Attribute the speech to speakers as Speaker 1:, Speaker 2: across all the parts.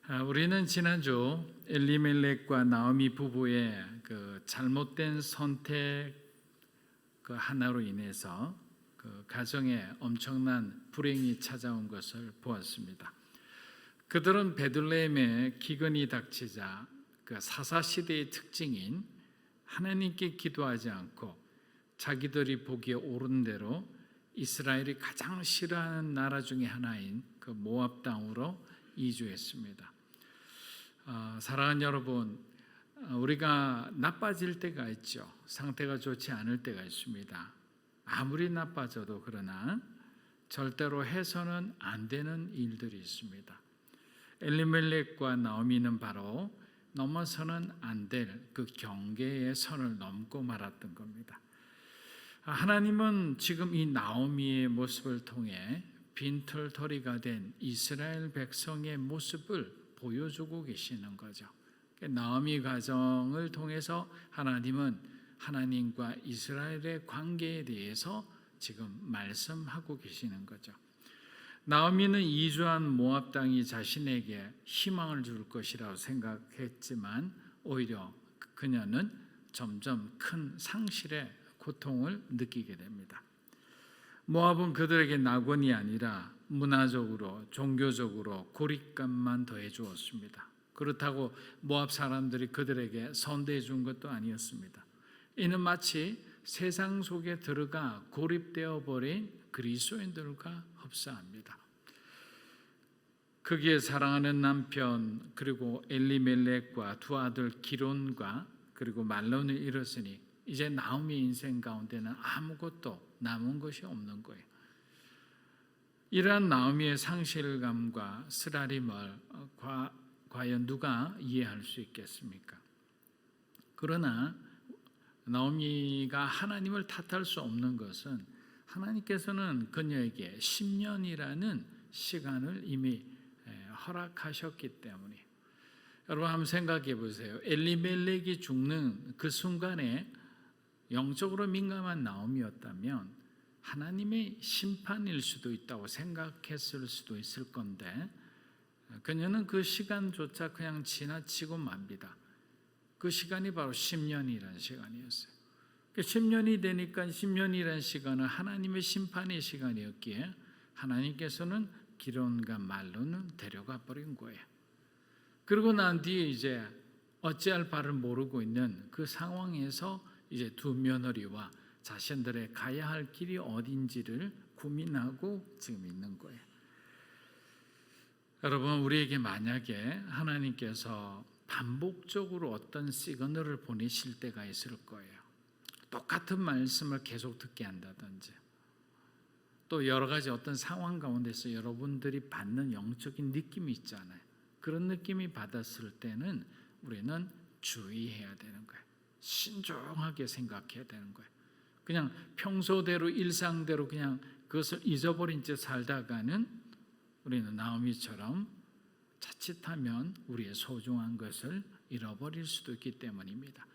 Speaker 1: 우리는 지난주 엘리멜렉과 나오미 부부의 그 잘못된 선택 그 하나로 인해서 그 가정에 엄청난 불행이 찾아온 것을 보았습니다. 그들은 베들레헴에 기근이 닥치자 그 사사 시대의 특징인 하나님께 기도하지 않고 자기들이 보기에 옳은 대로 이스라엘이 가장 싫어하는 나라 중에 하나인 그 모압 땅으로 이주했습니다. 사랑하는 여러분, 우리가 나빠질 때가 있죠. 상태가 좋지 않을 때가 있습니다. 아무리 나빠져도 그러나 절대로 해서는 안 되는 일들이 있습니다. 엘리멜렉과 나오미는 바로 넘어서는 안 될 그 경계의 선을 넘고 말았던 겁니다. 하나님은 지금 이 나오미의 모습을 통해 빈털터리가 된 이스라엘 백성의 모습을 보여주고 계시는 거죠. 나오미 가정을 통해서 하나님은 하나님과 이스라엘의 관계에 대해서 지금 말씀하고 계시는 거죠. 나오미는 이주한 모압 땅이 자신에게 희망을 줄 것이라고 생각했지만 오히려 그녀는 점점 큰 상실의 고통을 느끼게 됩니다. 모압은 그들에게 낙원이 아니라 문화적으로 종교적으로 고립감만 더해 주었습니다. 그렇다고 모압 사람들이 그들에게 선대해 준 것도 아니었습니다. 이는 마치 세상 속에 들어가 고립되어 버린 그리스도인들과 흡사합니다. 거기에 사랑하는 남편 그리고 엘리멜렉과 두 아들 기론과 그리고 말론을 잃었으니 이제 나오미 인생 가운데는 아무것도 남은 것이 없는 거예요. 이러한 나오미의 상실감과 쓰라림을 과연 누가 이해할 수 있겠습니까? 그러나 나오미가 하나님을 탓할 수 없는 것은 하나님께서는 그녀에게 10년이라는 시간을 이미 허락하셨기 때문에 여러분 한번 생각해 보세요. 엘리멜렉이 죽는 그 순간에 영적으로 민감한 나오미였다면 하나님의 심판일 수도 있다고 생각했을 수도 있을 건데 그녀는 그 시간조차 그냥 지나치고 맙니다. 그 시간이 바로 10년이라는 시간이었어요. 10년이 되니까 10년이라는 시간은 하나님의 심판의 시간이었기에 하나님께서는 기론과 말론을 데려가 버린 거예요. 그리고 난 뒤에 이제 어찌할 바를 모르고 있는 그 상황에서 이제 두 며느리와 자신들의 가야 할 길이 어딘지를 고민하고 지금 있는 거예요. 여러분, 우리에게 만약에 하나님께서 반복적으로 어떤 시그널을 보내실 때가 있을 거예요. 똑같은 말씀을 계속 듣게 한다든지 또 여러 가지 어떤 상황 가운데서 여러분들이 받는 영적인 느낌이 있잖아요. 그런 느낌이 받았을 때는 우리는 주의해야 되는 거예요. 신중하게 생각해야 되는 거예요. 그냥 평소대로 일상대로 그냥 그것을 잊어버린 채 살다가는 우리는 나오미처럼 자칫하면 우리의 소중한 것을 잃어버릴 수도 있기 때문입니다.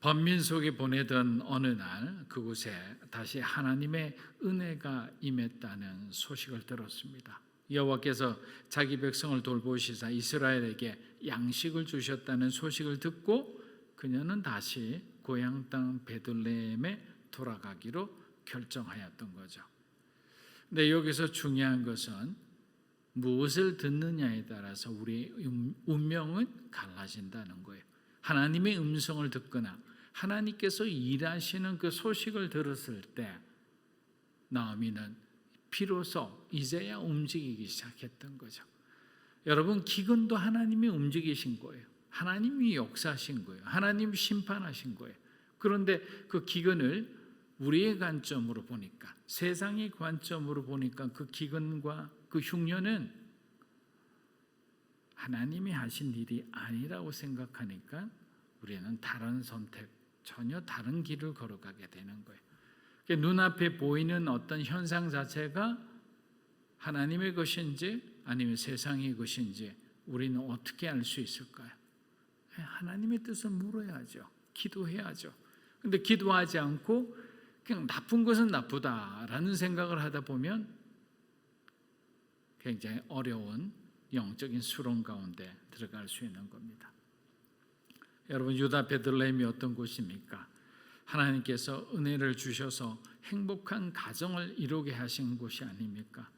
Speaker 1: 번민 속에 보내던 어느 날 그곳에 다시 하나님의 은혜가 임했다는 소식을 들었습니다. 여호와께서 자기 백성을 돌보시사 이스라엘에게 양식을 주셨다는 소식을 듣고 그녀는 다시 고향 땅 베들레헴에 돌아가기로 결정하였던 거죠. 근데 여기서 중요한 것은 무엇을 듣느냐에 따라서 우리의 운명은 갈라진다는 거예요. 하나님의 음성을 듣거나 하나님께서 일하시는 그 소식을 들었을 때 나오미는 비로소 이제야 움직이기 시작했던 거죠. 여러분, 기근도 하나님이 움직이신 거예요. 하나님이 역사하신 거예요. 하나님이 심판하신 거예요. 그런데 그 기근을 우리의 관점으로 보니까, 세상의 관점으로 보니까 그 기근과 그 흉년은 하나님이 하신 일이 아니라고 생각하니까 우리는 다른 선택, 전혀 다른 길을 걸어가게 되는 거예요. 눈앞에 보이는 어떤 현상 자체가 하나님의 것인지 아니면 세상의 것인지 우리는 어떻게 알 수 있을까요? 하나님의 뜻을 물어야죠. 기도해야죠. 근데 기도하지 않고 그냥 나쁜 것은 나쁘다라는 생각을 하다 보면 굉장히 어려운 영적인 수렁 가운데 들어갈 수 있는 겁니다. 여러분, 유다 베들레헴이 어떤 곳입니까? 하나님께서 은혜를 주셔서 행복한 가정을 이루게 하신 곳이 아닙니까?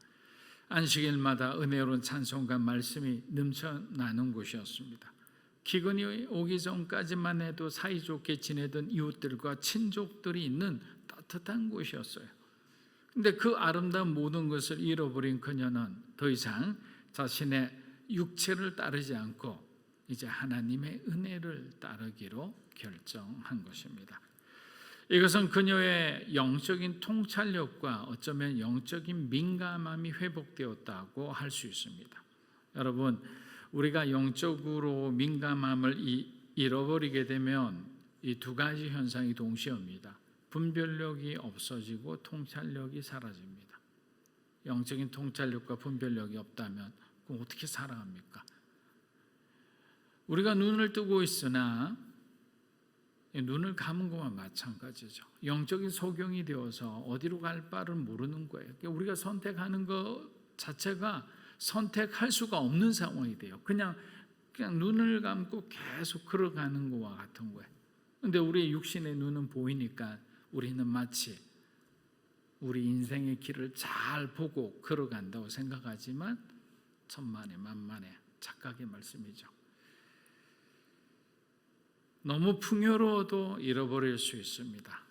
Speaker 1: 안식일마다 은혜로운 찬송과 말씀이 넘쳐나는 곳이었습니다. 기근이 오기 전까지만 해도 사이좋게 지내던 이웃들과 친족들이 있는 따뜻한 곳이었어요. 근데 그 아름다운 모든 것을 잃어버린 그녀는 더 이상 자신의 육체를 따르지 않고 이제 하나님의 은혜를 따르기로 결정한 것입니다. 이것은 그녀의 영적인 통찰력과 어쩌면 영적인 민감함이 회복되었다고 할 수 있습니다. 여러분, 우리가 영적으로 민감함을 잃어버리게 되면 이 두 가지 현상이 동시에 옵니다. 분별력이 없어지고 통찰력이 사라집니다. 영적인 통찰력과 분별력이 없다면 그럼 어떻게 살아갑니까? 우리가 눈을 뜨고 있으나 눈을 감은 것과 마찬가지죠. 영적인 소경이 되어서 어디로 갈 바를 모르는 거예요. 우리가 선택하는 것 자체가 선택할 수가 없는 상황이 돼요. 그냥 눈을 감고 계속 걸어가는 것과 같은 거예요. 그런데 우리의 육신의 눈은 보이니까 우리는 마치 우리 인생의 길을 잘 보고 걸어간다고 생각하지만 천만에 만만에 착각의 말씀이죠. 너무 풍요로워도 잃어버릴 수 있습니다.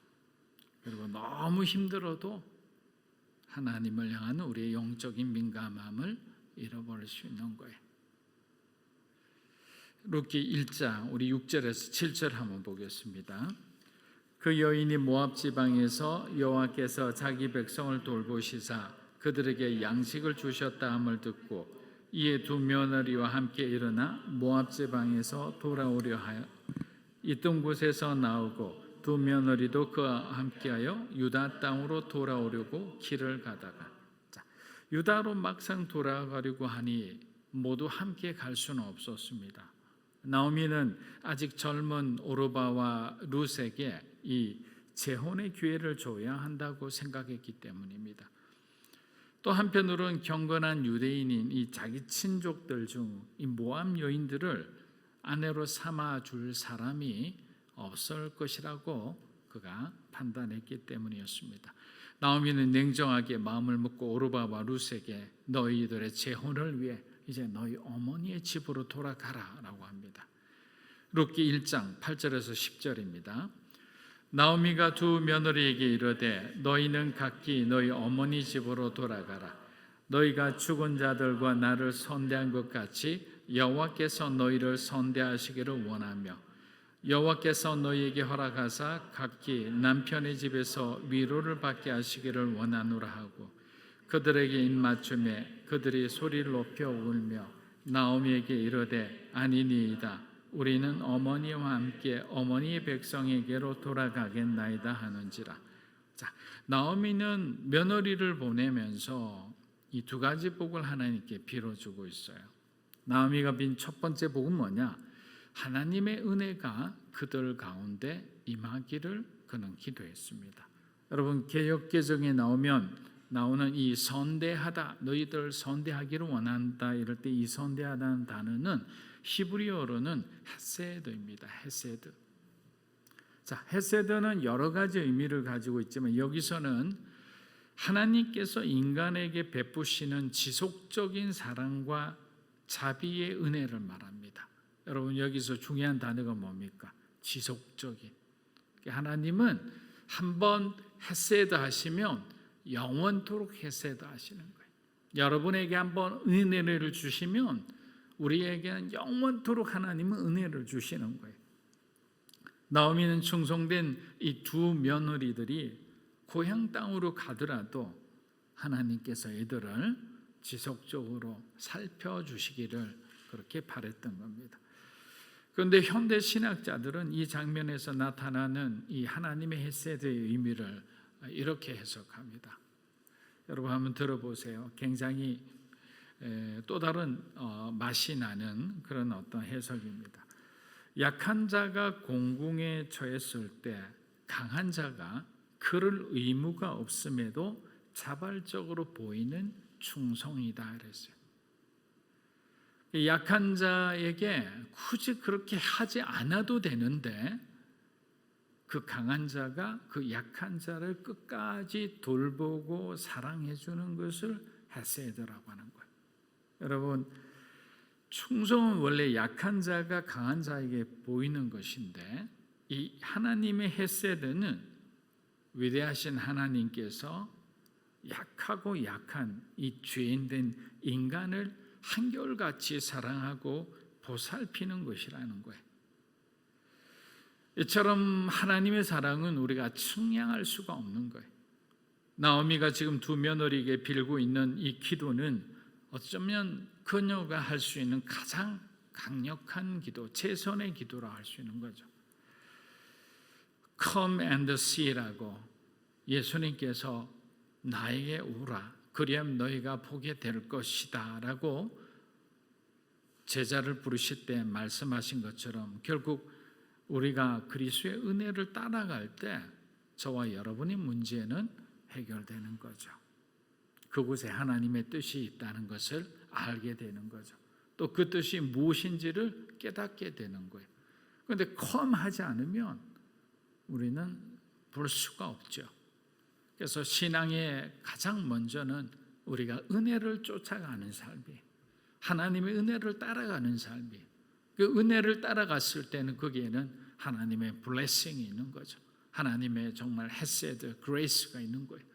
Speaker 1: 그리고 너무 힘들어도 하나님을 향한 우리의 영적인 민감함을 잃어버릴 수 있는 거예요. 룻기 1장 우리 6절에서 7절 한번 보겠습니다. 그 여인이 모압 지방에서 여호와께서 자기 백성을 돌보시사 그들에게 양식을 주셨다 함을 듣고 이에 두 며느리와 함께 일어나 모압 지방에서 돌아오려 하여 있던 곳에서 나오고 두 며느리도 그와 함께하여 유다 땅으로 돌아오려고 길을 가다가 유다로 막상 돌아가려고 하니 모두 함께 갈 수는 없었습니다. 나오미는 아직 젊은 오르바와 룻에게 이 재혼의 기회를 줘야 한다고 생각했기 때문입니다. 또 한편으로는 경건한 유대인인 이 자기 친족들 중 이 모압 여인들을 아내로 삼아줄 사람이 없을 것이라고 그가 판단했기 때문이었습니다. 나오미는 냉정하게 마음을 먹고 오르바와 룻에게 너희들의 재혼을 위해 이제 너희 어머니의 집으로 돌아가라라고 합니다. 룻기 1장 8절에서 10절입니다. 나오미가 두 며느리에게 이르되 너희는 각기 너희 어머니 집으로 돌아가라. 너희가 죽은 자들과 나를 선대한 것 같이 여호와께서 너희를 선대하시기를 원하며 여호와께서 너희에게 허락하사 각기 남편의 집에서 위로를 받게 하시기를 원하노라 하고 그들에게 입맞춤에 그들이 소리를 높여 울며 나오미에게 이르되 아니니이다 우리는 어머니와 함께 어머니의 백성에게로 돌아가겠나이다 하는지라. 자, 나오미는 며느리를 보내면서 이 두 가지 복을 하나님께 빌어주고 있어요. 나오미가 빈 첫 번째 복은 뭐냐? 하나님의 은혜가 그들 가운데 임하기를 그는 기도했습니다. 여러분, 개역개정에 나오는 이 선대하다, 너희들 선대하기를 원한다 이럴 때 이 선대하다는 단어는 히브리어로는 헤세드입니다. 헤세드. 자, 헤세드는 여러 가지 의미를 가지고 있지만 여기서는 하나님께서 인간에게 베푸시는 지속적인 사랑과 자비의 은혜를 말합니다. 여러분, 여기서 중요한 단어가 뭡니까? 지속적인. 하나님은 한번 헤세드 하시면 영원토록 헤세드 하시는 거예요. 여러분에게 한번 은혜를 주시면 우리에게는 영원토록 하나님은 은혜를 주시는 거예요. 나오미는 충성된 이 두 며느리들이 고향 땅으로 가더라도 하나님께서 이들을 지속적으로 살펴주시기를 그렇게 바랬던 겁니다. 그런데 현대 신학자들은 이 장면에서 나타나는 이 하나님의 헤세드의 의미를 이렇게 해석합니다. 여러분 한번 들어보세요. 굉장히 또 다른 맛이 나는 그런 어떤 해석입니다. 약한 자가 공궁에 처했을 때 강한 자가 그럴 의무가 없음에도 자발적으로 보이는 충성이다 그랬어요. 이 약한 자에게 굳이 그렇게 하지 않아도 되는데 그 강한 자가 그 약한 자를 끝까지 돌보고 사랑해 주는 것을 헤세드라고 하는 거예요. 여러분, 충성은 원래 약한 자가 강한 자에게 보이는 것인데 이 하나님의 헤세드는 위대하신 하나님께서 약하고 약한 이 죄인된 인간을 한결같이 사랑하고 보살피는 것이라는 거예요. 이처럼 하나님의 사랑은 우리가 측량할 수가 없는 거예요. 나오미가 지금 두 며느리에게 빌고 있는 이 기도는 어쩌면 그녀가 할 수 있는 가장 강력한 기도, 최선의 기도라 할 수 있는 거죠. Come and see라고 예수님께서 나에게 오라, 그리하면 너희가 보게 될 것이다 라고 제자를 부르실 때 말씀하신 것처럼 결국 우리가 그리스도의 은혜를 따라갈 때 저와 여러분의 문제는 해결되는 거죠. 그곳에 하나님의 뜻이 있다는 것을 알게 되는 거죠. 또 그 뜻이 무엇인지를 깨닫게 되는 거예요. 그런데 컴하지 않으면 우리는 볼 수가 없죠. 그래서 신앙의 가장 먼저는 우리가 은혜를 쫓아가는 삶이, 하나님의 은혜를 따라가는 삶이, 그 은혜를 따라갔을 때는 거기에는 하나님의 블레싱이 있는 거죠. 하나님의 정말 헤세드, 그레이스가 있는 거예요.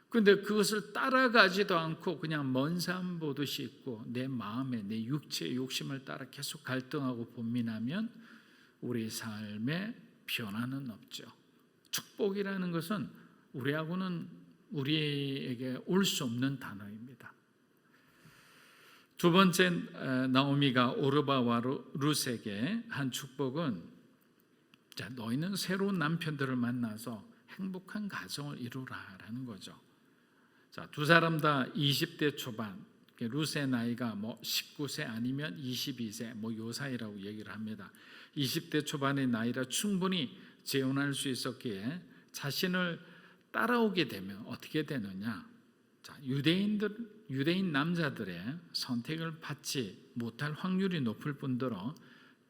Speaker 1: 그런데 그것을 따라가지도 않고 그냥 먼 산 보듯이 있고 내 마음에 내 육체의 욕심을 따라 계속 갈등하고 본민하면 우리 삶에 변화는 없죠. 축복이라는 것은 우리에게 올 수 없는 단어입니다. 두 번째 나오미가 오르바와 룻에게 한 축복은 너희는 새로운 남편들을 만나서 행복한 가정을 이루라라는 거죠. 두 사람 다 20대 초반, 룻의 나이가 19세 아니면 22세 요 사이라고 얘기를 합니다. 20대 초반의 나이라 충분히 재혼할 수 있었기에 자신을 따라오게 되면 어떻게 되느냐? 유대인 남자들의 선택을 받지 못할 확률이 높을 뿐더러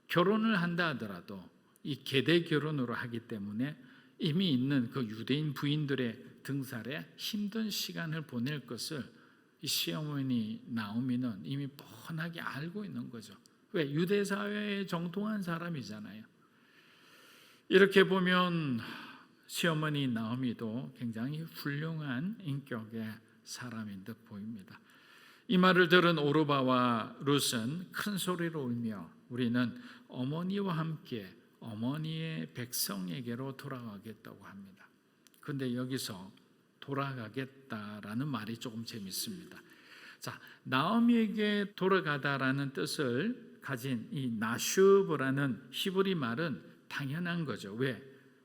Speaker 1: 결혼을 한다 하더라도 이 계대 결혼으로 하기 때문에 이미 있는 그 유대인 부인들의 등살에 힘든 시간을 보낼 것을 이 시어머니 나오미는 이미 뻔하게 알고 있는 거죠. 왜? 유대 사회에 정통한 사람이잖아요. 이렇게 보면 시어머니 나오미도 굉장히 훌륭한 인격의 사람인 듯 보입니다. 이 말을 들은 오르바와 룻은 큰 소리로 울며 우리는 어머니와 함께 어머니의 백성에게로 돌아가겠다고 합니다. 그런데 여기서 돌아가겠다라는 말이 조금 재밌습니다. 나오미에게 돌아가다라는 뜻을 가진 이 나슈브라는 히브리 말은 당연한 거죠. 왜?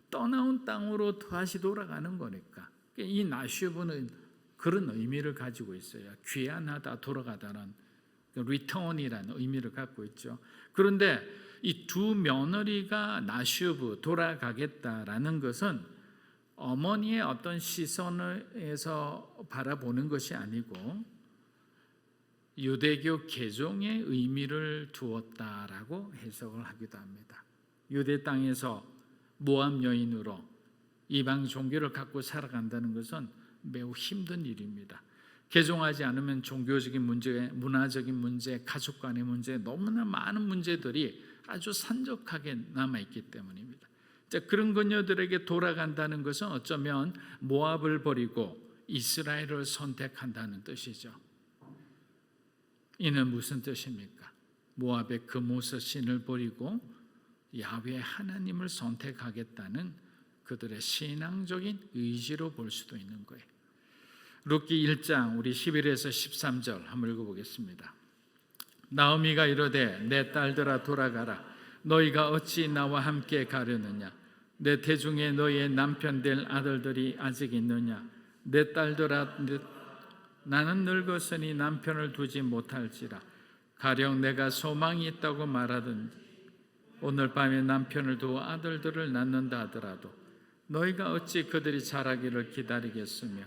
Speaker 1: 떠나온 땅으로 다시 돌아가는 거니까. 이 나슈브는 그런 의미를 가지고 있어요. 귀환하다, 돌아가다는 return이라는 의미를 갖고 있죠. 그런데 이 두 며느리가 나슈브, 돌아가겠다라는 것은 어머니의 어떤 시선에서 바라보는 것이 아니고 유대교 개종의 의미를 두었다라고 해석을 하기도 합니다. 유대 땅에서 모함 여인으로 이방 종교를 갖고 살아간다는 것은 매우 힘든 일입니다. 개종하지 않으면 종교적인 문제, 문화적인 문제, 가족 간의 문제, 너무나 많은 문제들이 아주 산적하게 남아있기 때문입니다. 그런 그녀들에게 돌아간다는 것은 어쩌면 모압을 버리고 이스라엘을 선택한다는 뜻이죠. 이는 무슨 뜻입니까? 모압의 그모스 신을 버리고 야훼 하나님을 선택하겠다는 그들의 신앙적인 의지로 볼 수도 있는 거예요. 룻기 1장 우리 11에서 13절 한번 읽어보겠습니다. 나오미가 이르되 내 딸들아 돌아가라. 너희가 어찌 나와 함께 가려느냐? 내 태중에 너희의 남편 될 아들들이 아직 있느냐? 내 딸들아 나는 늙었으니 남편을 두지 못할지라. 가령 내가 소망이 있다고 말하든지 오늘 밤에 남편을 두어 아들들을 낳는다 하더라도 너희가 어찌 그들이 자라기를 기다리겠으며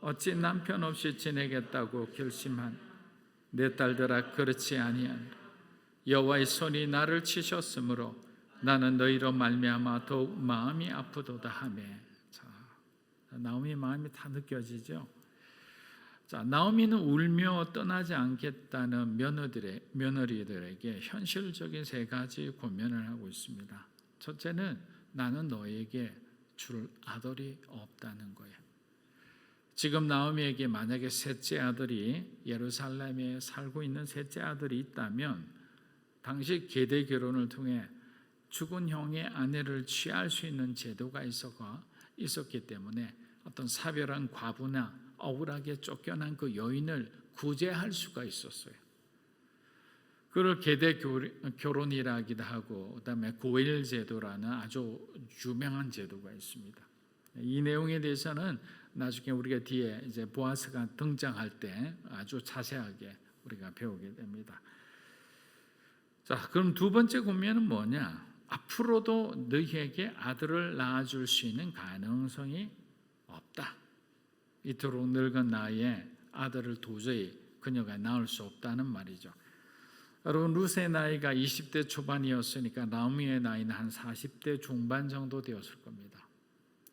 Speaker 1: 어찌 남편 없이 지내겠다고 결심한 내 딸들아 그렇지 아니하노라. 여호와의 손이 나를 치셨으므로 나는 너희로 말미암아 더욱 마음이 아프도다 하며. 자, 나오미 마음이 다 느껴지죠. 자, 나오미는 울며 떠나지 않겠다는 며느리들에게 현실적인 세 가지 고민을 하고 있습니다. 첫째는 나는 너에게 줄 아들이 없다는 거예요. 지금 나오미에게 만약에 셋째 아들이 예루살렘에 살고 있는 셋째 아들이 있다면 당시 계대 결혼을 통해 죽은 형의 아내를 취할 수 있는 제도가 있었기 때문에 어떤 사별한 과부나 억울하게 쫓겨난 그 여인을 구제할 수가 있었어요. 그걸 계대 결혼이라기도 하고 그다음에 고일 제도라는 아주 유명한 제도가 있습니다. 이 내용에 대해서는 나중에 우리가 뒤에 이제 보아스가 등장할 때 아주 자세하게 우리가 배우게 됩니다. 자, 그럼 두 번째 고민은 뭐냐? 앞으로도 너희에게 아들을 낳아줄 수 있는 가능성이 없다. 이토록 늙은 나이에 아들을 도저히 그녀가 낳을 수 없다는 말이죠. 여러분, 룻의 나이가 20대 초반이었으니까 나오미의 나이는 한 40대 중반 정도 되었을 겁니다.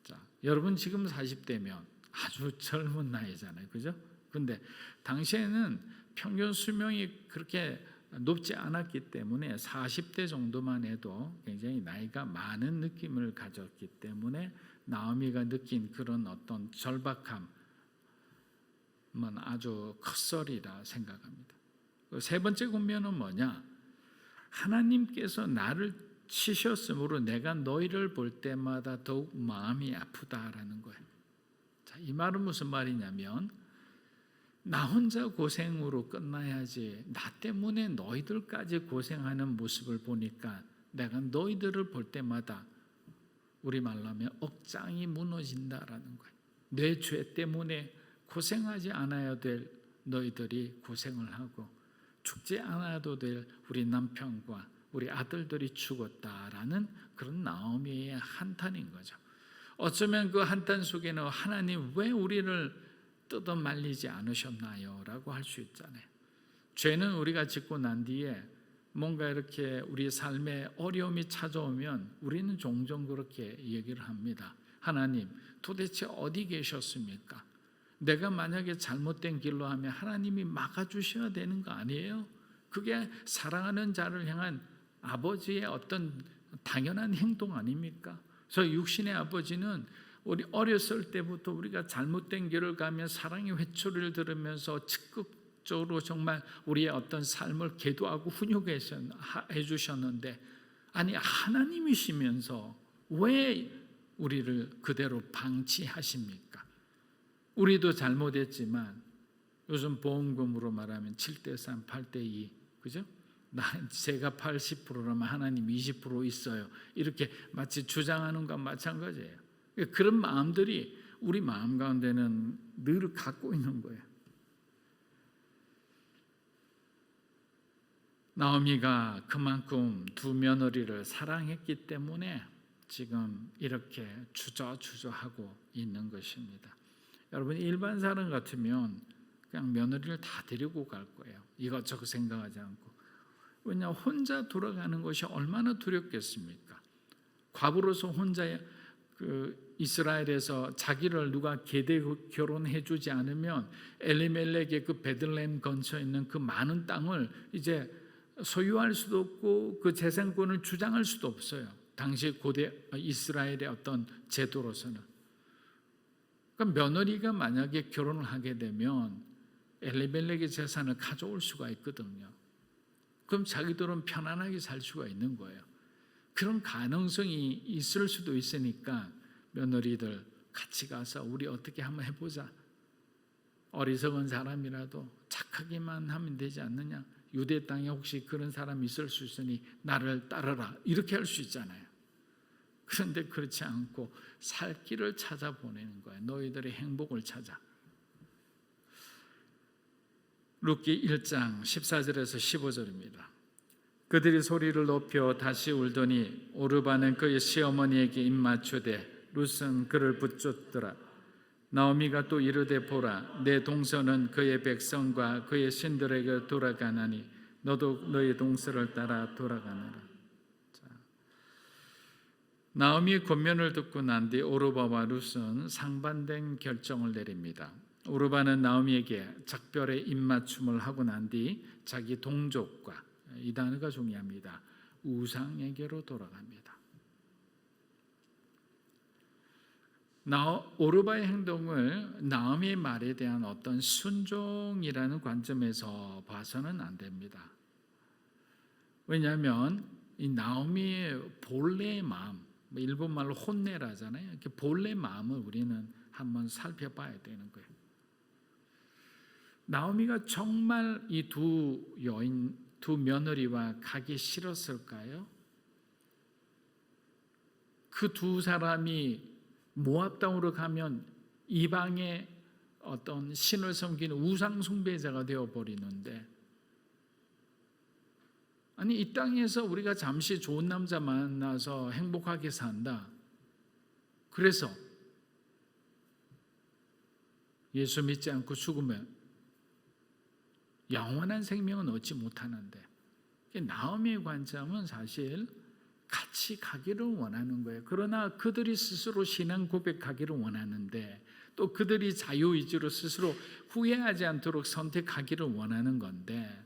Speaker 1: 자, 여러분 지금 40대면 아주 젊은 나이잖아요, 그죠? 근데 당시에는 평균 수명이 그렇게 높지 않았기 때문에 40대 정도만 해도 굉장히 나이가 많은 느낌을 가졌기 때문에 나오미가 느낀 그런 어떤 절박함은 아주 컸으리라 생각합니다. 세 번째 고민은 뭐냐? 하나님께서 나를 치셨으므로 내가 너희를 볼 때마다 더욱 마음이 아프다라는 거예요. 자, 이 말은 무슨 말이냐면 나 혼자 고생으로 끝나야지 나 때문에 너희들까지 고생하는 모습을 보니까 내가 너희들을 볼 때마다 우리말로 하면 억장이 무너진다라는 거예요. 내 죄 때문에 고생하지 않아야 될 너희들이 고생을 하고 죽지 않아도 될 우리 남편과 우리 아들들이 죽었다라는 그런 나오미의 한탄인 거죠. 어쩌면 그 한탄 속에는 하나님 왜 우리를 뜯어 말리지 않으셨나요? 라고 할 수 있잖아요. 죄는 우리가 짓고 난 뒤에 뭔가 이렇게 우리 삶에 어려움이 찾아오면 우리는 종종 그렇게 얘기를 합니다. 하나님 도대체 어디 계셨습니까? 내가 만약에 잘못된 길로 하면 하나님이 막아주셔야 되는 거 아니에요? 그게 사랑하는 자를 향한 아버지의 어떤 당연한 행동 아닙니까? 저 육신의 아버지는 우리 어렸을 때부터 우리가 잘못된 길을 가면 사랑의 회초리를 들으면서 적극적으로 정말 우리의 어떤 삶을 계도하고 훈육해 주셨는데 아니 하나님이시면서 왜 우리를 그대로 방치하십니까? 우리도 잘못했지만 요즘 보험금으로 말하면 7대3, 8대2 그죠? 제가 80%라면 하나님 20% 있어요. 이렇게 마치 주장하는 것과 마찬가지예요. 그런 마음들이 우리 마음 가운데는 늘 갖고 있는 거예요. 나오미가 그만큼 두 며느리를 사랑했기 때문에 지금 이렇게 주저하고 있는 것입니다. 여러분 일반 사람 같으면 그냥 며느리를 다 데리고 갈 거예요. 이것저것 생각하지 않고. 왜냐 혼자 돌아가는 것이 얼마나 두렵겠습니까? 과부로서 혼자 이스라엘에서 자기를 누가 계대 결혼해 주지 않으면 엘리멜렉의 그 베들레헴 근처에 있는 그 많은 땅을 이제 소유할 수도 없고 그 재산권을 주장할 수도 없어요. 당시 고대 이스라엘의 어떤 제도로서는. 그러니까 며느리가 만약에 결혼을 하게 되면 엘리멜렉의 재산을 가져올 수가 있거든요. 그럼 자기들은 편안하게 살 수가 있는 거예요. 그런 가능성이 있을 수도 있으니까 며느리들 같이 가서 우리 어떻게 한번 해보자. 어리석은 사람이라도 착하게만 하면 되지 않느냐. 유대 땅에 혹시 그런 사람이 있을 수 있으니 나를 따르라. 이렇게 할 수 있잖아요. 그런데 그렇지 않고 살 길을 찾아보내는 거예요. 너희들의 행복을 찾아. 룻기 1장 14절에서 15절입니다. 그들이 소리를 높여 다시 울더니 오르바는 그의 시어머니에게 입맞추되 룻은 그를 붙잡더라. 나오미가 또 이르되 보라 내 동서는 그의 백성과 그의 신들에게 돌아가나니 너도 너의 동서를 따라 돌아가너라. 나오미의 권면을 듣고 난 뒤 오르바와 룻은 상반된 결정을 내립니다. 오르바는 나오미에게 작별의 입맞춤을 하고 난 뒤 자기 동족과, 이 단어가 중요합니다, 우상에게로 돌아갑니다. 오르바의 행동을 나오미의 말에 대한 어떤 순종이라는 관점에서 봐서는 안 됩니다. 왜냐하면 이 나오미의 본래의 마음, 일본말로 혼내라잖아요. 이렇게 본래 마음을 우리는 한번 살펴봐야 되는 거예요. 나오미가 정말 이 두 며느리와 가기 싫었을까요? 그 두 사람이 모압 땅으로 가면 이방의 어떤 신을 섬기는 우상 숭배자가 되어 버리는데, 아니 이 땅에서 우리가 잠시 좋은 남자 만나서 행복하게 산다, 그래서 예수 믿지 않고 죽으면 영원한 생명은 얻지 못하는데, 나오미의 관점은 사실 같이 가기를 원하는 거예요. 그러나 그들이 스스로 신앙 고백하기를 원하는데, 또 그들이 자유의지로 스스로 후회하지 않도록 선택하기를 원하는 건데,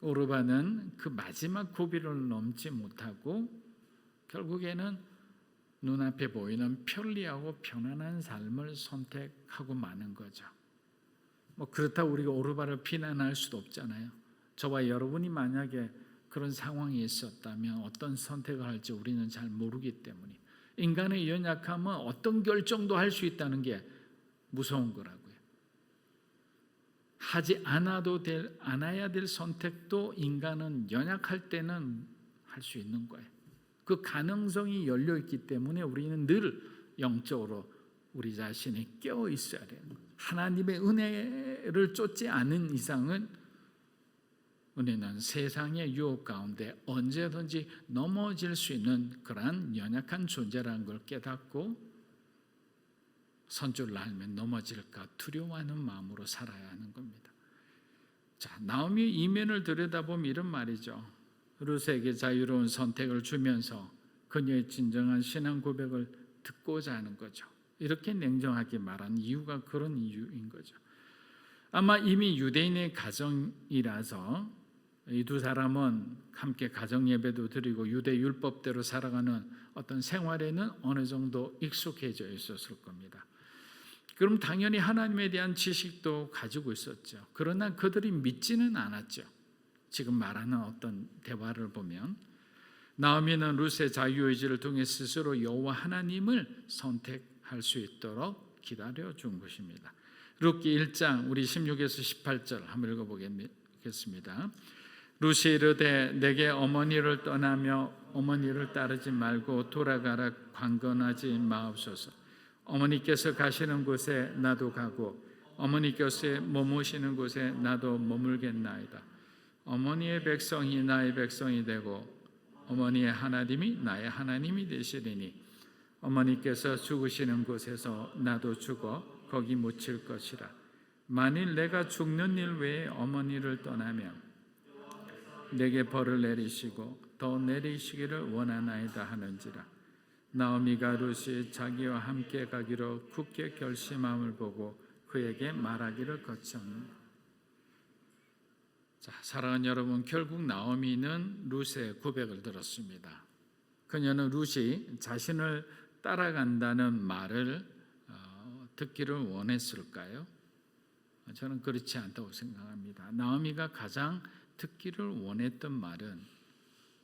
Speaker 1: 오르바는 그 마지막 고비를 넘지 못하고 결국에는 눈앞에 보이는 편리하고 편안한 삶을 선택하고 마는 거죠. 그렇다고 우리가 오르바를 비난할 수도 없잖아요. 저와 여러분이 만약에 그런 상황이 있었다면 어떤 선택을 할지 우리는 잘 모르기 때문에, 인간의 연약함은 어떤 결정도 할 수 있다는 게 무서운 거라고요. 하지 않아야 될 선택도 인간은 연약할 때는 할 수 있는 거예요. 그 가능성이 열려 있기 때문에 우리는 늘 영적으로 우리 자신이 깨어 있어야 되는 거예요. 하나님의 은혜를 쫓지 않은 이상은 우리는 세상의 유혹 가운데 언제든지 넘어질 수 있는 그러한 연약한 존재라는 걸 깨닫고 선줄을 알면 넘어질까 두려워하는 마음으로 살아야 하는 겁니다. 자, 나오미의 이면을 들여다보면 이런 말이죠. 룻에게 자유로운 선택을 주면서 그녀의 진정한 신앙 고백을 듣고자 하는 거죠. 이렇게 냉정하게 말한 이유가 그런 이유인 거죠. 아마 이미 유대인의 가정이라서 이 두 사람은 함께 가정 예배도 드리고 유대 율법대로 살아가는 어떤 생활에는 어느 정도 익숙해져 있었을 겁니다. 그럼 당연히 하나님에 대한 지식도 가지고 있었죠. 그러나 그들이 믿지는 않았죠. 지금 말하는 어떤 대화를 보면 나오미는 룻의 자유의지를 통해 스스로 여호와 하나님을 선택할 수 있도록 기다려준 것입니다. 룻기 1장 우리 16에서 18절 한번 읽어보겠습니다. 룻이 이르되 내게 어머니를 떠나며 어머니를 따르지 말고 돌아가라 강건하지 마옵소서. 어머니께서 가시는 곳에 나도 가고 어머니께서 머무시는 곳에 나도 머물겠나이다. 어머니의 백성이 나의 백성이 되고 어머니의 하나님이 나의 하나님이 되시리니 어머니께서 죽으시는 곳에서 나도 죽어 거기 묻힐 것이라. 만일 내가 죽는 일 외에 어머니를 떠나면 내게 벌을 내리시고 더 내리시기를 원하나이다 하는지라. 나오미가 룻이 자기와 함께 가기로 굳게 결심함을 보고 그에게 말하기를 거쳤노라. 자, 사랑하는 여러분, 결국 나오미는 룻의 고백을 들었습니다. 그녀는 룻이 자신을 따라간다는 말을 듣기를 원했을까요? 저는 그렇지 않다고 생각합니다. 나오미가 가장 듣기를 원했던 말은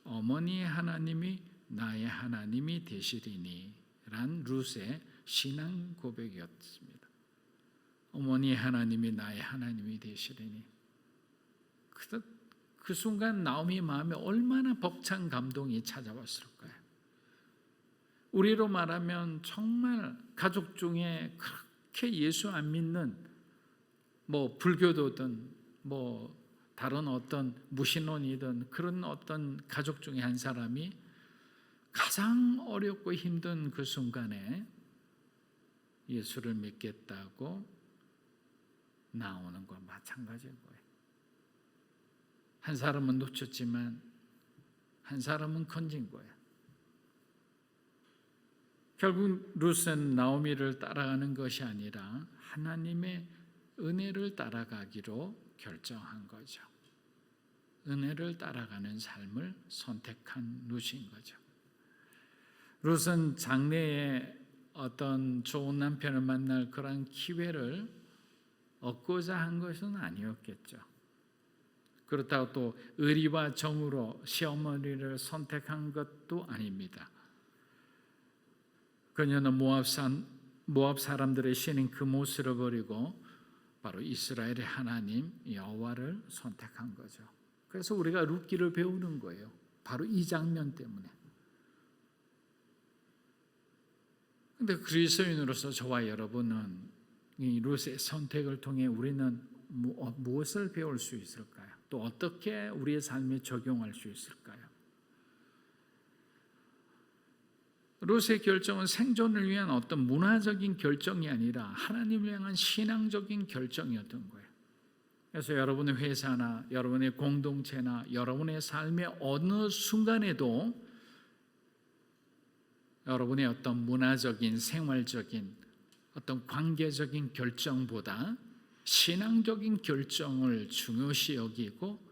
Speaker 1: 어머니의 하나님이 나의 하나님이 되시리니 란 룻의 신앙 고백이었습니다. 어머니의 하나님이 나의 하나님이 되시리니. 그 순간 나오미의 마음에 얼마나 벅찬 감동이 찾아왔을까요? 우리로 말하면 정말 가족 중에 그렇게 예수 안 믿는 불교도든 다른 어떤 무신론이든 그런 어떤 가족 중에 한 사람이 가장 어렵고 힘든 그 순간에 예수를 믿겠다고 나오는 거 마찬가지인 거예요. 한 사람은 놓쳤지만 한 사람은 건진 거예요. 결국 룻은 나오미를 따라가는 것이 아니라 하나님의 은혜를 따라가기로 결정한 거죠. 은혜를 따라가는 삶을 선택한 룻인 거죠. 룻은 장래에 어떤 좋은 남편을 만날 그런 기회를 얻고자 한 것은 아니었겠죠. 그렇다고 또 의리와 정으로 시어머니를 선택한 것도 아닙니다. 그녀는 모압 사람들의 신인 그모스를 버리고 바로 이스라엘의 하나님 여호와를 선택한 거죠. 그래서 우리가 룻기를 배우는 거예요. 바로 이 장면 때문에. 근데 그리스도인으로서 저와 여러분은 이 룻의 선택을 통해 우리는 무엇을 배울 수 있을까요? 또 어떻게 우리의 삶에 적용할 수 있을까요? 룻의 결정은 생존을 위한 어떤 문화적인 결정이 아니라 하나님을 향한 신앙적인 결정이었던 거예요. 그래서 여러분의 회사나 여러분의 공동체나 여러분의 삶의 어느 순간에도 여러분의 어떤 문화적인 생활적인 어떤 관계적인 결정보다 신앙적인 결정을 중요시 여기고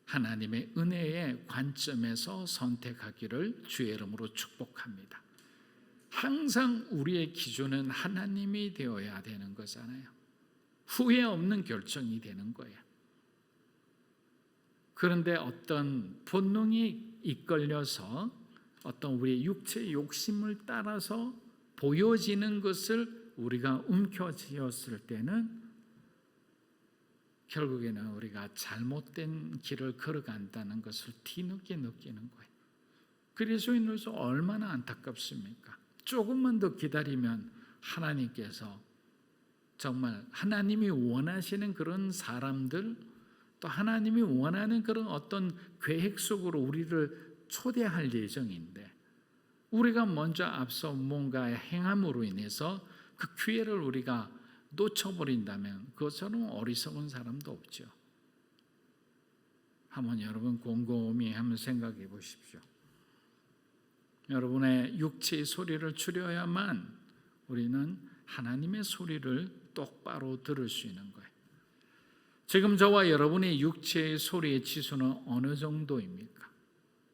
Speaker 1: 하나님의 은혜의 관점에서 선택하기를 주의 이름으로 축복합니다. 항상 우리의 기준은 하나님이 되어야 되는 거잖아요. 후회 없는 결정이 되는 거예요. 그런데 어떤 본능이 이끌려서 어떤 우리의 육체의 욕심을 따라서 보여지는 것을 우리가 움켜쥐었을 때는 결국에는 우리가 잘못된 길을 걸어간다는 것을 뒤늦게 느끼는 거예요. 그리스도인으로서 얼마나 안타깝습니까? 조금만 더 기다리면 하나님께서 정말 하나님이 원하시는 그런 사람들, 또 하나님이 원하는 그런 어떤 계획 속으로 우리를 초대할 예정인데 우리가 먼저 앞서 뭔가 행함으로 인해서 그 기회를 우리가 놓쳐버린다면 그것처럼 어리석은 사람도 없죠. 한번 여러분 곰곰이 한번 생각해 보십시오. 여러분의 육체의 소리를 줄여야만 우리는 하나님의 소리를 똑바로 들을 수 있는 거예요. 지금 저와 여러분의 육체의 소리의 지수는 어느 정도입니까?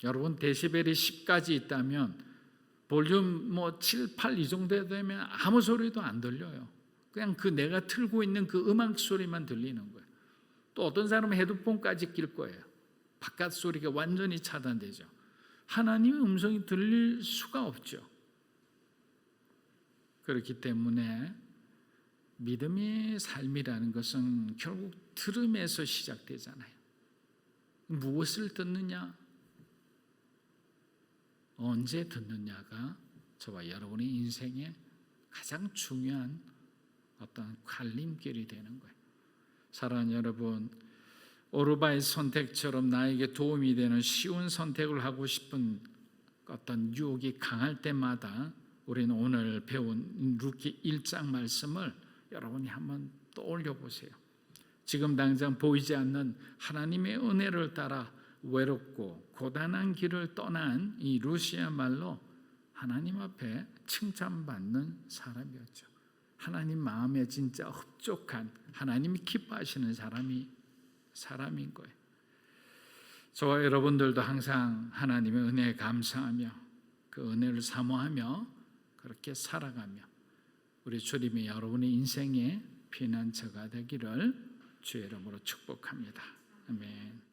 Speaker 1: 여러분 데시벨이 10까지 있다면 볼륨 7, 8 이 정도 되면 아무 소리도 안 들려요. 그냥 그 내가 틀고 있는 그 음악 소리만 들리는 거예요. 또 어떤 사람은 헤드폰까지 낄 거예요. 바깥 소리가 완전히 차단되죠. 하나님의 음성이 들릴 수가 없죠. 그렇기 때문에 믿음의 삶이라는 것은 결국 들음에서 시작되잖아요. 무엇을 듣느냐, 언제 듣느냐가 저와 여러분의 인생의 가장 중요한 어떤 갈림길이 되는 거예요. 사랑하는 여러분, 오르바의 선택처럼 나에게 도움이 되는 쉬운 선택을 하고 싶은 어떤 유혹이 강할 때마다 우리는 오늘 배운 룻기 1장 말씀을 여러분이 한번 떠올려 보세요. 지금 당장 보이지 않는 하나님의 은혜를 따라 외롭고 고단한 길을 떠난 이 룻이야말로 하나님 앞에 칭찬받는 사람이었죠. 하나님 마음에 진짜 흡족한, 하나님이 기뻐하시는 사람인 거예요. 저와 여러분들도 항상 하나님의 은혜에 감사하며 그 은혜를 사모하며 그렇게 살아가며 우리 주님이 여러분의 인생의 피난처가 되기를 주의 이름으로 축복합니다. 아멘.